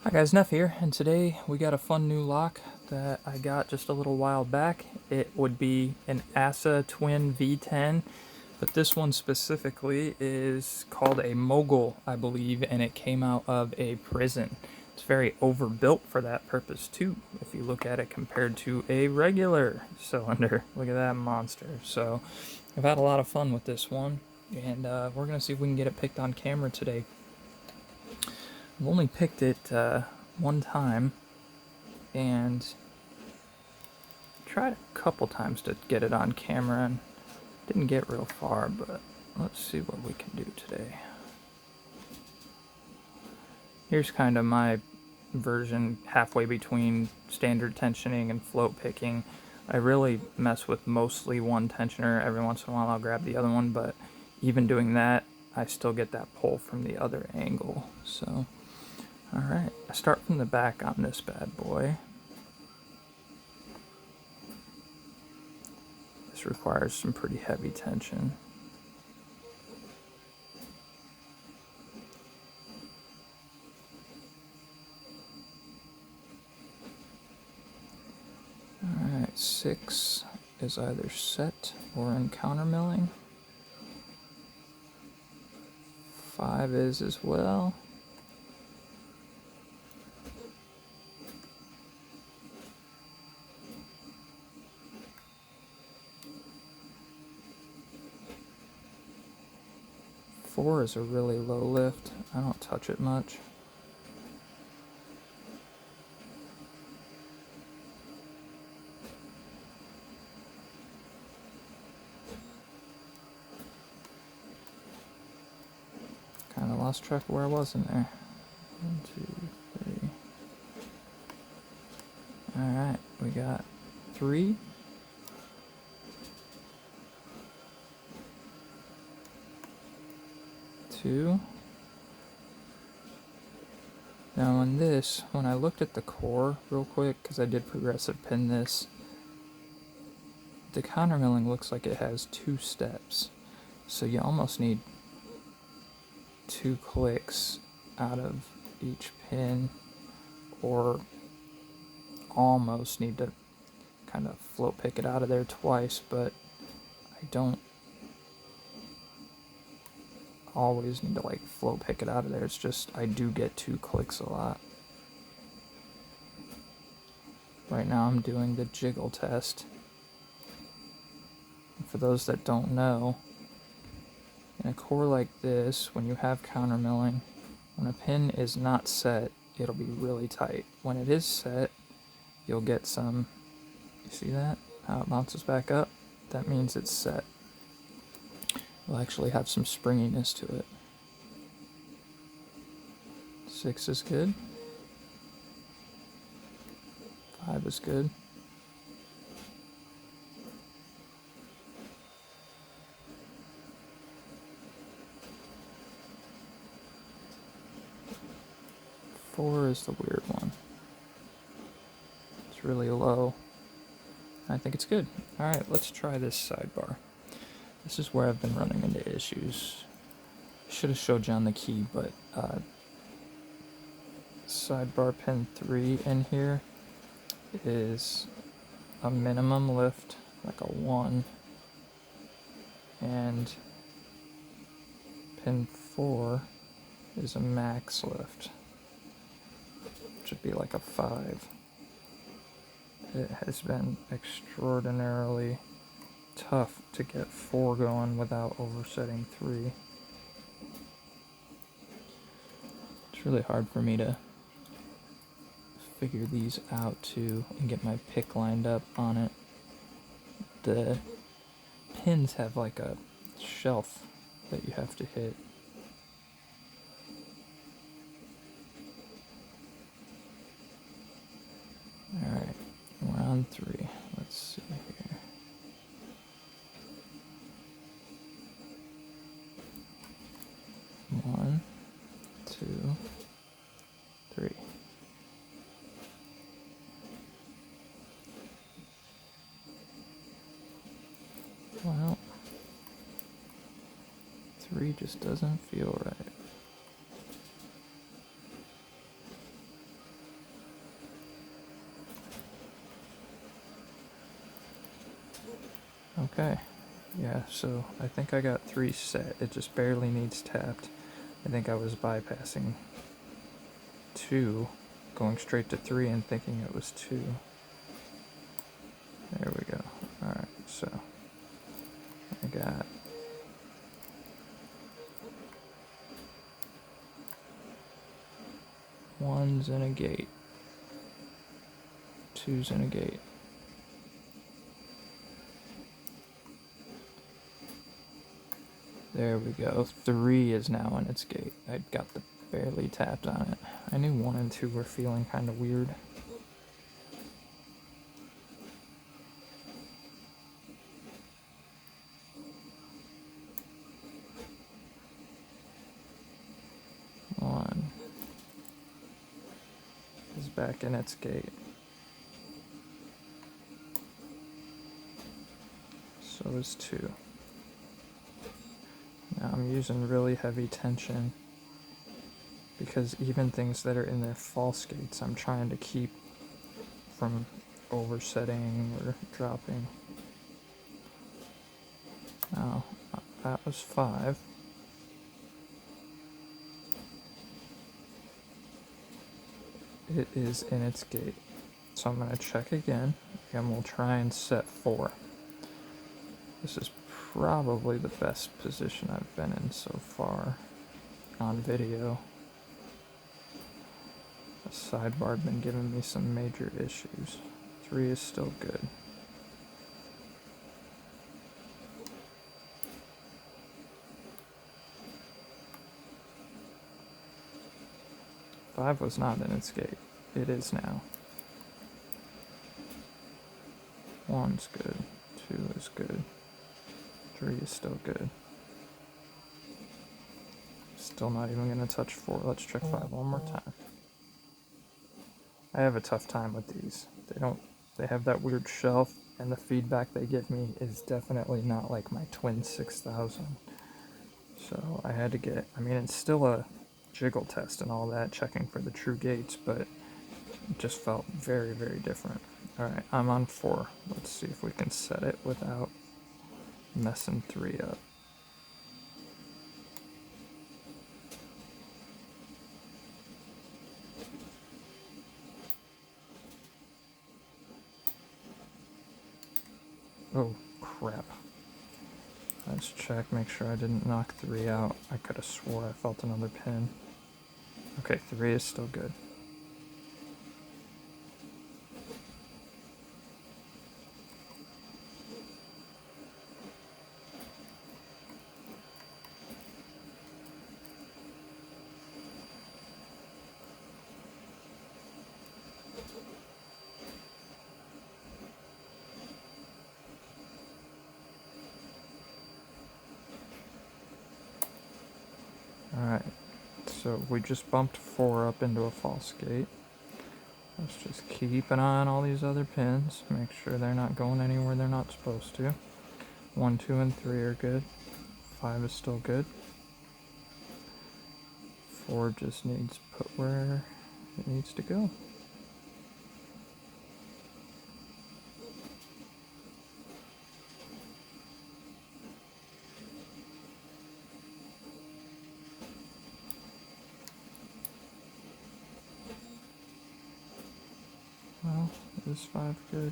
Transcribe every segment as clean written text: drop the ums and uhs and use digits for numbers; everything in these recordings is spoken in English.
Hi guys, Neff here, and today we got a fun new lock that I got just a little while back. It would be an ASSA twin V-10, but this one specifically is called a Mogul, I believe, and it came out of a prison. It's very overbuilt for that purpose too, if you look at it compared to a regular cylinder. Look at that monster. So I've had a lot of fun with this one, and we're going to see if we can get it picked on camera today. I've only picked it one time and tried a couple times to get it on camera and didn't get real far, but let's see what we can do today. Here's kind of my version halfway between standard tensioning and float picking. I really mess with mostly one tensioner. Every once in a while I'll grab the other one, but even doing that, I still get that pull from the other angle. So alright, I start from the back on this bad boy. This requires some pretty heavy tension. Alright, 6 is either set or in countermilling. 5 is as well. Four is a really low lift. I don't touch it much. Kind of lost track of where I was in there. 1, 2, 3. Alright, we got 3. 2. Now on this, when I looked at the core real quick, because I did progressive pin this, the countermilling looks like it has 2 steps. So you almost need 2 clicks out of each pin, or almost need to kind of float pick it out of there twice, but I don't always need to like float pick it out of there. It's just I do get 2 clicks a lot. Right now I'm doing the jiggle test. And for those that don't know, in a core like this, when you have countermilling, when a pin is not set, it'll be really tight. When it is set, you'll get some, you see that? How it bounces back up? That means it's set. It'll actually have some springiness to it. 6 is good. 5 is good. 4 is the weird one. It's really low. I think it's good. Alright, let's try this sidebar. This is where I've been running into issues. I should have showed you on the key, but sidebar pin 3 in here is a minimum lift, like a 1, and pin 4 is a max lift, which would be like a 5. It has been extraordinarily tough to get 4 going without oversetting 3. It's really hard for me to figure these out too and get my pick lined up on it. The pins have like a shelf that you have to hit. Alright, we're on 3. Let's see here. One, 2, 3. Well, 3 just doesn't feel right. Okay. Yeah, so I think I got 3 set. It just barely needs tapped. I think I was bypassing 2, going straight to 3 and thinking it was 2. There we go. Alright, so I got ones in a gate, twos in a gate. There we go. 3 is now in its gate. I got the barely tapped on it. I knew 1 and 2 were feeling kind of weird. One is back in its gate. So is 2. Now I'm using really heavy tension because even things that are in their false gates I'm trying to keep from oversetting or dropping. Now that was 5. It is in its gate. So I'm going to check again and we'll try and set 4. This is probably the best position I've been in so far on video. The sidebar been giving me some major issues. 3 is still good. Five was not in its gate. It is now. 1's good. 2 is good. 3 is still good. Still not even going to touch 4. Let's check 5 one more time. I have a tough time with these. They have that weird shelf, and the feedback they give me is definitely not like my Twin 6000. So I had to get, I mean, it's still a jiggle test and all that, checking for the true gates, but it just felt very, very different. Alright, I'm on 4. Let's see if we can set it without messing 3 up. Oh, crap. Let's check, make sure I didn't knock 3 out. I could have swore I felt another pin. Okay, 3 is still good. Alright, so we just bumped 4 up into a false gate. Let's just keep an eye on all these other pins, make sure they're not going anywhere they're not supposed to. 1, 2, and 3 are good. 5 is still good. 4 just needs put where it needs to go. Well, is 5 good?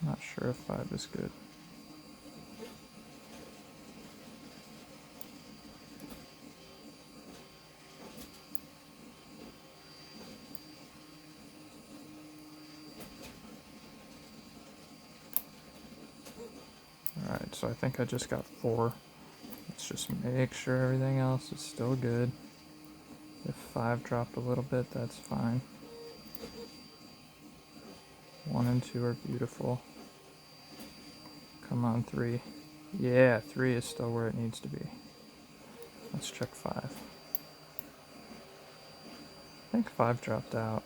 Not sure if 5 is good. Alright, so I think I just got 4. Let's just make sure everything else is still good. If 5 dropped a little bit, that's fine. 1 and 2 are beautiful. Come on, 3. Yeah, 3 is still where it needs to be. Let's check 5. I think 5 dropped out.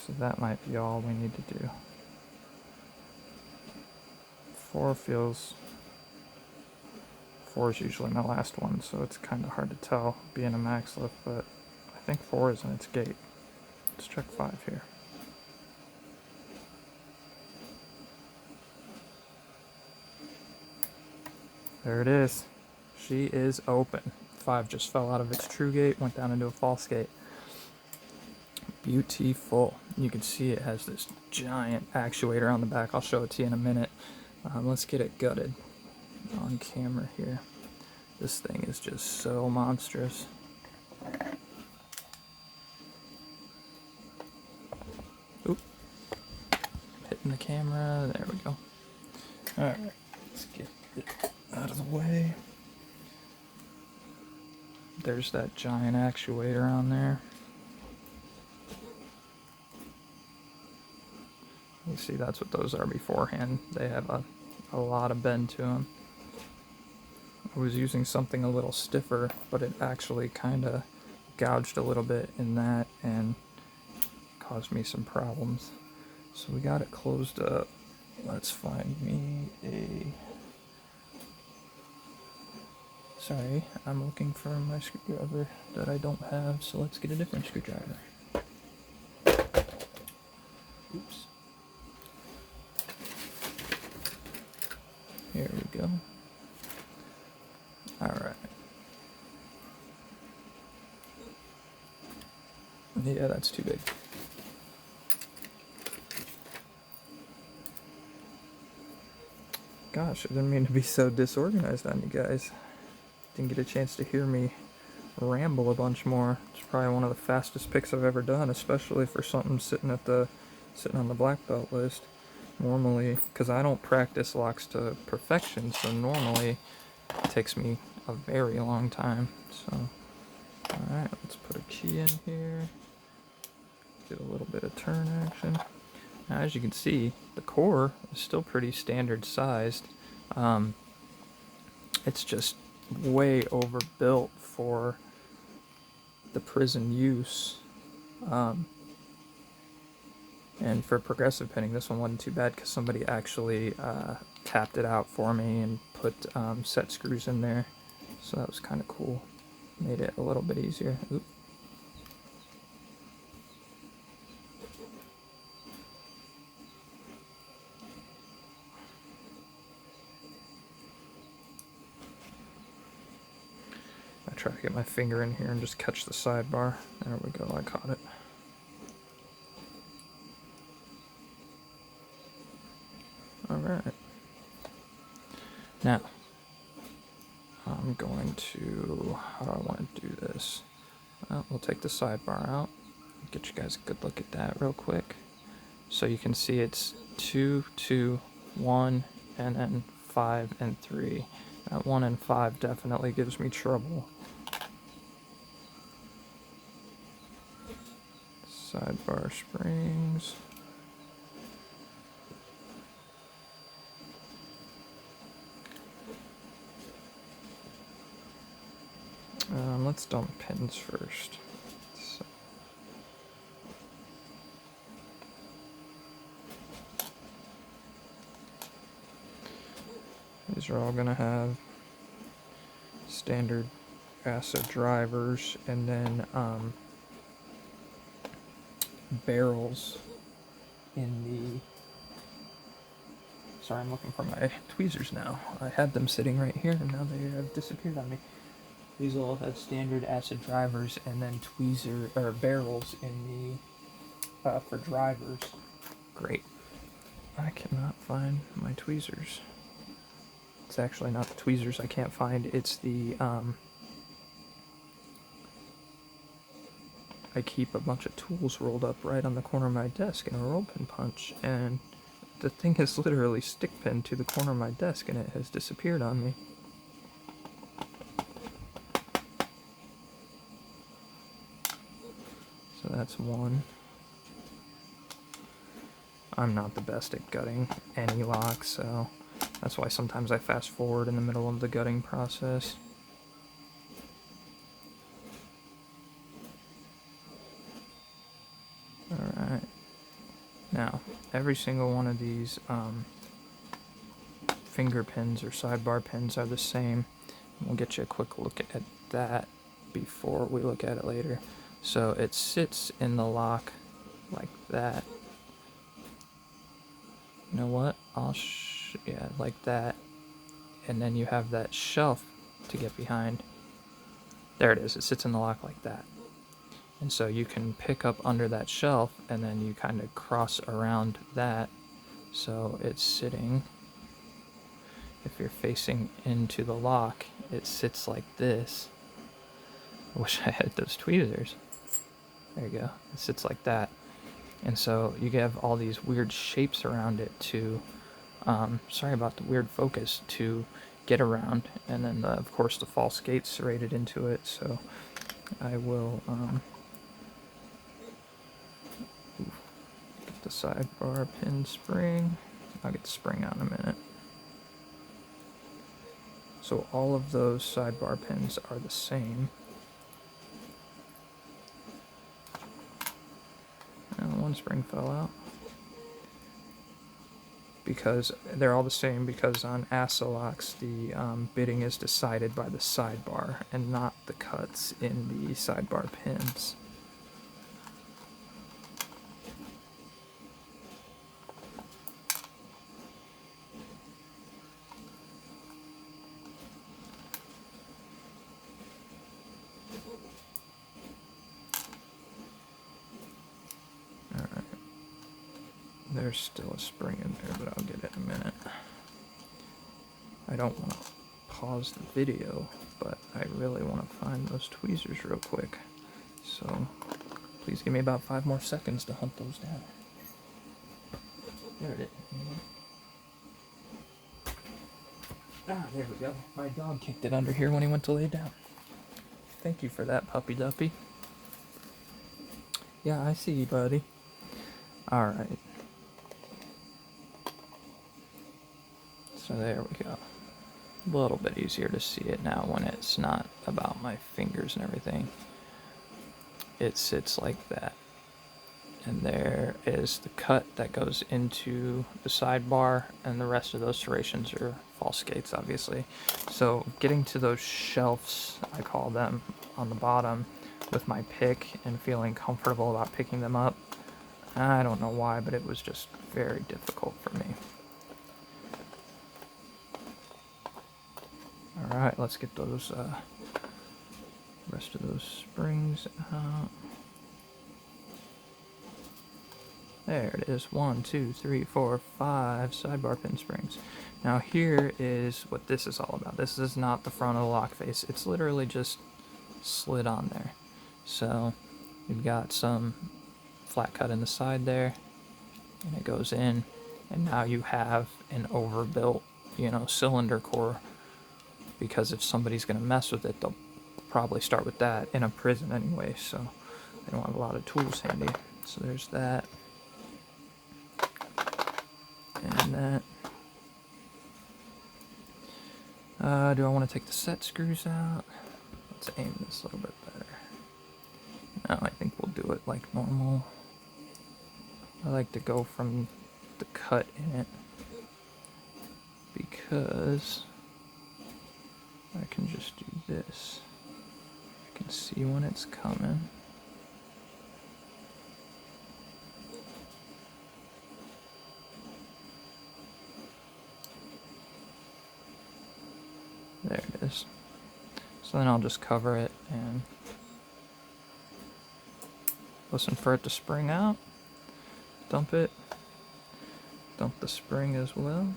So that might be all we need to do. 4 feels... 4 is usually my last one, so it's kind of hard to tell being a max lift, but I think 4 is in its gate. Let's check 5 here. There it is. She is open. 5 just fell out of its true gate, went down into a false gate. Beautiful. You can see it has this giant actuator on the back. I'll show it to you in a minute. Let's get it gutted on camera here. This thing is just so monstrous. Oop. Hitting the camera. There we go. Alright, let's get it out of the way. There's that giant actuator on there. You see, that's what those are beforehand. They have a lot of bend to them. I was using something a little stiffer, but it actually kind of gouged a little bit in that and caused me some problems. So we got it closed up. Let's find me a... Sorry, I'm looking for my screwdriver that I don't have, so let's get a different screwdriver. Oops. Here we go. Alright. Yeah, that's too big. Gosh, I didn't mean to be so disorganized on you guys. Didn't get a chance to hear me ramble a bunch more. It's probably one of the fastest picks I've ever done, especially for something sitting on the black belt list. Normally, because I don't practice locks to perfection, so normally it takes me a very long time. So, alright, let's put a key in here. Get a little bit of turn action. Now, as you can see, the core is still pretty standard sized. It's just way overbuilt for the prison use. And for progressive pinning, this one wasn't too bad because somebody actually tapped it out for me and put set screws in there. So that was kind of cool. Made it a little bit easier. Oop. I try to get my finger in here and just catch the sidebar. There we go, I caught it. Alright. Now, I'm going to, how do I want to do this? Well, we'll take the sidebar out. Get you guys a good look at that real quick. So you can see it's 2, 2, 1, and then 5 and 3. That 1 and 5 definitely gives me trouble. Sidebar springs. Let's dump pins first. So. These are all gonna have standard ASSA drivers and then barrels in the... Sorry, I'm looking for my tweezers now. I had them sitting right here and now they have disappeared on me. These all have standard ASSA drivers and then tweezer or barrels in the for drivers. Great. I cannot find my tweezers. It's actually not the tweezers I can't find. It's the I keep a bunch of tools rolled up right on the corner of my desk in a roll pin punch, and the thing is literally stick pinned to the corner of my desk, and it has disappeared on me. So that's one. I'm not the best at gutting any lock, so that's why sometimes I fast forward in the middle of the gutting process. Alright. Now, every single one of these finger pins or sidebar pins are the same. We'll get you a quick look at that before we look at it later. So it sits in the lock like that. You know what? Yeah, like that. and then you have that shelf to get behind. There it is. It sits in the lock like that. And so you can pick up under that shelf, and then you kind of cross around that. So it's sitting, if you're facing into the lock, it sits like this. I wish I had those tweezers. There you go. It sits like that. And so you have all these weird shapes around it to, sorry about the weird focus, to get around. And then, of course, the false gate's serrated into it. So I will get the sidebar pin spring. I'll get the spring out in a minute. So all of those sidebar pins are the same. One spring fell out. Because they're all the same, because on ASSA locks the bitting is decided by the sidebar and not the cuts in the sidebar pins. There's still a spring in there, but I'll get it in a minute. I don't want to pause the video, but I really want to find those tweezers real quick. So please give me about 5 more seconds to hunt those down. There it is. Ah, there we go. My dog kicked it under here when he went to lay down. Thank you for that, puppy duppy. Yeah, I see you, buddy. Alright. So there we go. A little bit easier to see it now when it's not about my fingers and everything. It sits like that. And there is the cut that goes into the sidebar, and the rest of those serrations are false gates, obviously. So getting to those shelves, I call them, on the bottom with my pick and feeling comfortable about picking them up, I don't know why, but it was just very difficult for me. Alright, let's get those rest of those springs out. There it is. 1, 2, 3, 4, 5 sidebar pin springs. Now here is what this is all about. This is not the front of the lock face. It's literally just slid on there. So you've got some flat cut in the side there, and it goes in, and now you have an overbuilt, cylinder core, because if somebody's going to mess with it, they'll probably start with that in a prison anyway, so they don't have a lot of tools handy. So there's that. And that. Do I want to take the set screws out? Let's aim this a little bit better. No, I think we'll do it like normal. I like to go from the cut in it because I can just do this. I can see when it's coming. There it is. So then I'll just cover it and listen for it to spring out. Dump it. Dump the spring as well.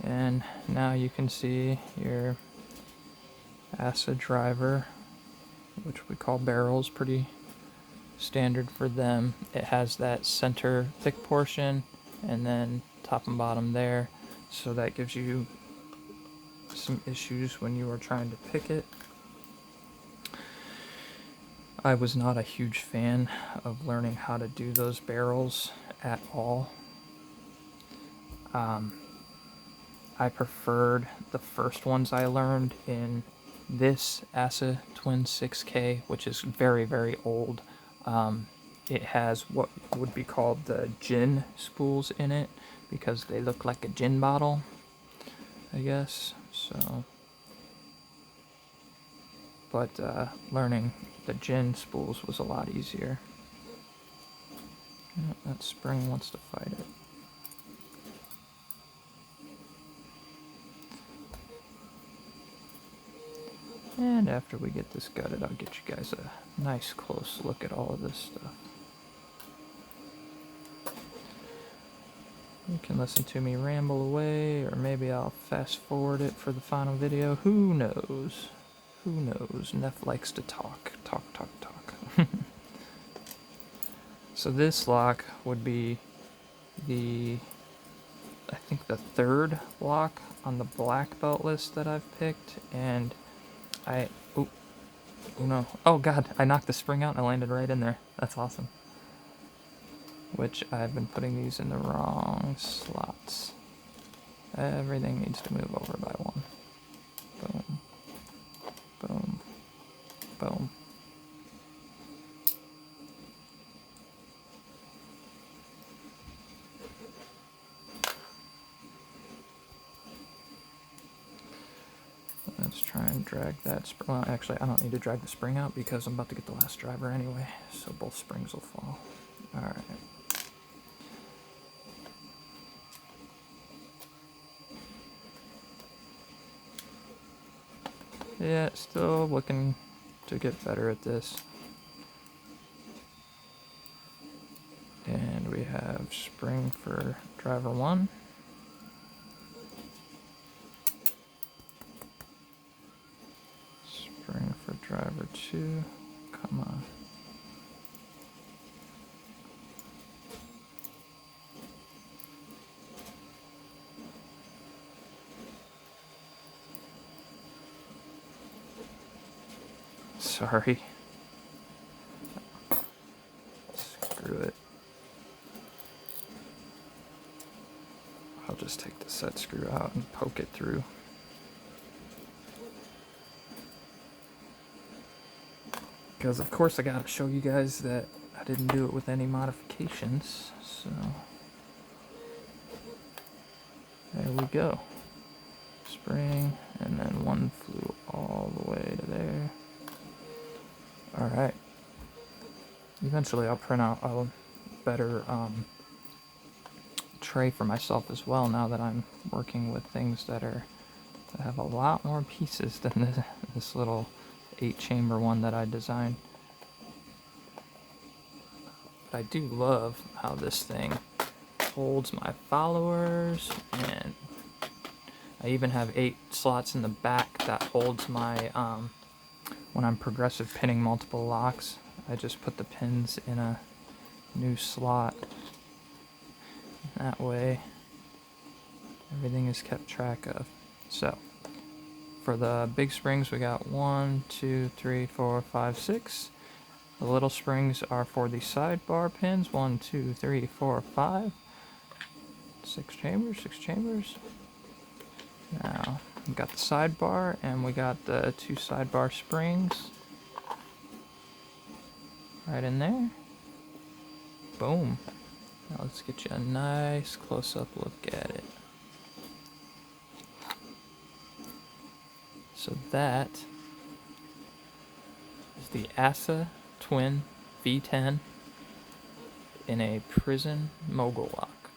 And now you can see your ASSA driver, which we call barrels, pretty standard for them. It has that center thick portion and then top and bottom there. So that gives you some issues when you are trying to pick it. I was not a huge fan of learning how to do those barrels at all. I preferred the first ones I learned in this ASSA Twin 6K, which is very, very old. It has what would be called the gin spools in it, because they look like a gin bottle, I guess. So, but learning the gin spools was a lot easier. That spring wants to fight it. And after we get this gutted, I'll get you guys a nice close look at all of this stuff. You can listen to me ramble away, or maybe I'll fast forward it for the final video. Who knows? Who knows? Neff likes to talk. Talk, talk, talk. So this lock would be I think the third lock on the black belt list that I've picked, and oh no, oh god, I knocked the spring out and I landed right in there. That's awesome. Which I've been putting these in the wrong slots. Everything needs to move over by one. Boom, boom, boom. Let's try and drag that spring. Well, actually, I don't need to drag the spring out because I'm about to get the last driver anyway, so both springs will fall. Alright. Yeah, still looking to get better at this. And we have spring for driver 1. Spring for driver 2. Come on. Sorry. Screw it. I'll just take the set screw out and poke it through. Because of course I gotta show you guys that I didn't do it with any modifications, so there we go. Spring, and then one flew all the way to there. Alright. Eventually I'll print out a better tray for myself as well, now that I'm working with things that have a lot more pieces than this little 8-chamber one that I designed. But I do love how this thing holds my followers, and I even have 8 slots in the back that holds my when I'm progressive pinning multiple locks. I just put the pins in a new slot. That way everything is kept track of. So for the big springs, we got 1, 2, 3, 4, 5, 6. The little springs are for the sidebar pins. 1, 2, 3, 4, 5. 6 chambers, 6 chambers. Now, we got the sidebar, and we got the 2 sidebar springs. Right in there. Boom. Now let's get you a nice close-up look at it. So that is the ASSA Twin V-10 in a prison Mogul lock.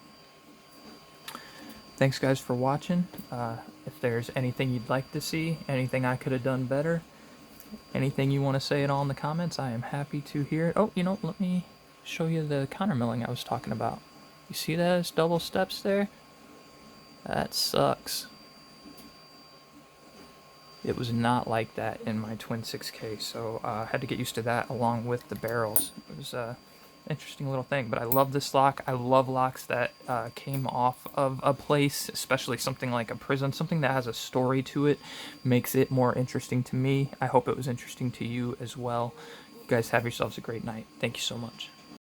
Thanks guys for watching. If there's anything you'd like to see, anything I could have done better, anything you want to say at all in the comments, I am happy to hear it. Oh, you know, let me show you the countermilling I was talking about. You see those double steps there? That sucks. It was not like that in my Twin 6K, so I had to get used to that along with the barrels. It was interesting little thing, but I love this lock. I love locks that came off of a place, especially something like a prison. Something that has a story to it makes it more interesting to me. I hope it was interesting to you as well. You guys have yourselves a great night. Thank you so much.